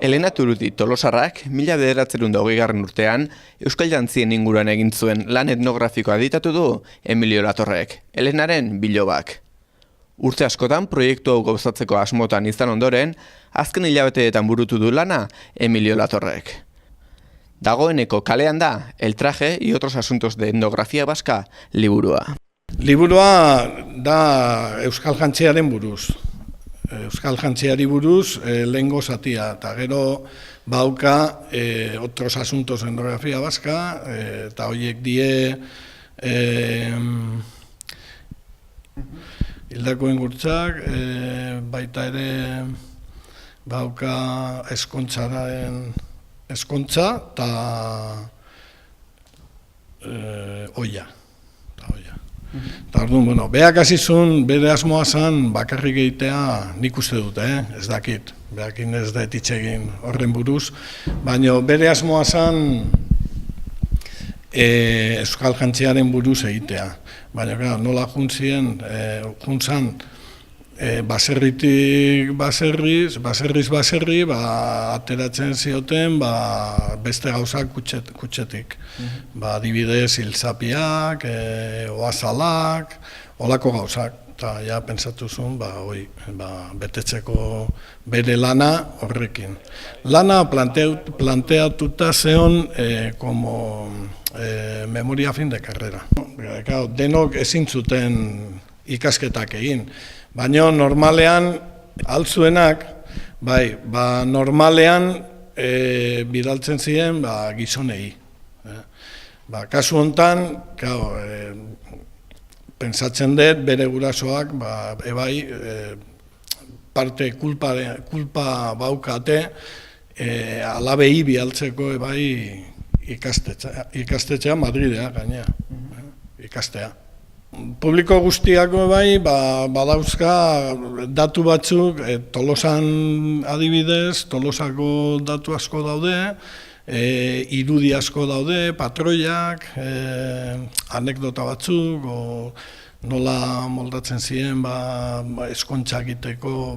Elena Turuti Tolosarrak 1920 urtean euskal jantzien inguruan egin zuen lan etnografikoa editatu du Emilio Latorrek, Elenaren bilobak. Urte askotan proiektu hau gauzatzeko asmotan izan ondoren, azken hilabeteetan burutu du lana Emilio Latorrek. Dagoeneko kalean da El traje y otros asuntos de etnografía vasca liburua. Liburua da euskal jantziaren buruz. Euskal jantziari buruz lehengo zatia, eta gero bauka otros asuntos de etnografía vasca, eta horiek die Hildakoen Gurtzak, baita ere bauka eskontzaren eskontza eta oia. Eta orduan, bueno, beak hasizun bere asmoa zan bakarrik egitea nik uste dut, ez dakit, beakin ez da etitxegin horren buruz, baina bere asmoa zan euskal jantziaren buruz egitea. Baina, nola juntzien, juntzan, baserritik baserriz, baserri, ateratzen zioten beste gauzak kutxetik. Adibidez, hilzapiak, oazalak, olako gauzak. Eta ja pentsatu zuen, betetzeko bere lana horrekin. Lana planteatuta zeon como memoria fin de carrera. Denok ezin zuten ikasketak egin. Baina normalean, altzuenak, normalean bidaltzen ziren gizonei. Kasu honetan, pentsatzen dut bere gurasoak parte kulpa baukate alabei bidaltzeko ikastetxea Madridea gainea, ikastea. Publiko guztiako badauzka datu batzuk, Tolosan adibidez, Tolosako datu asko daude, irudi asko daude, patroiak, anekdota batzuk, nola moldatzen ziren eskontza egiteko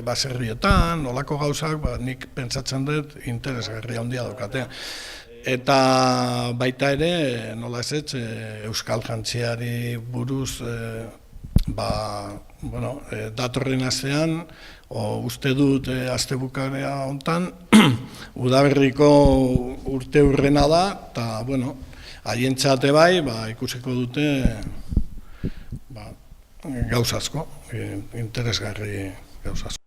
baserrietan, nolako gauzak, nik pentsatzen dut interesgarri handia daukatea. Eta baita ere, nola ez euskal jantziari buruz datorren astean, uste dut astebukarea honetan, udaberriko urte hurrena da, eta haientzate ikusiko dute gauz asko, interesgarri gauz asko.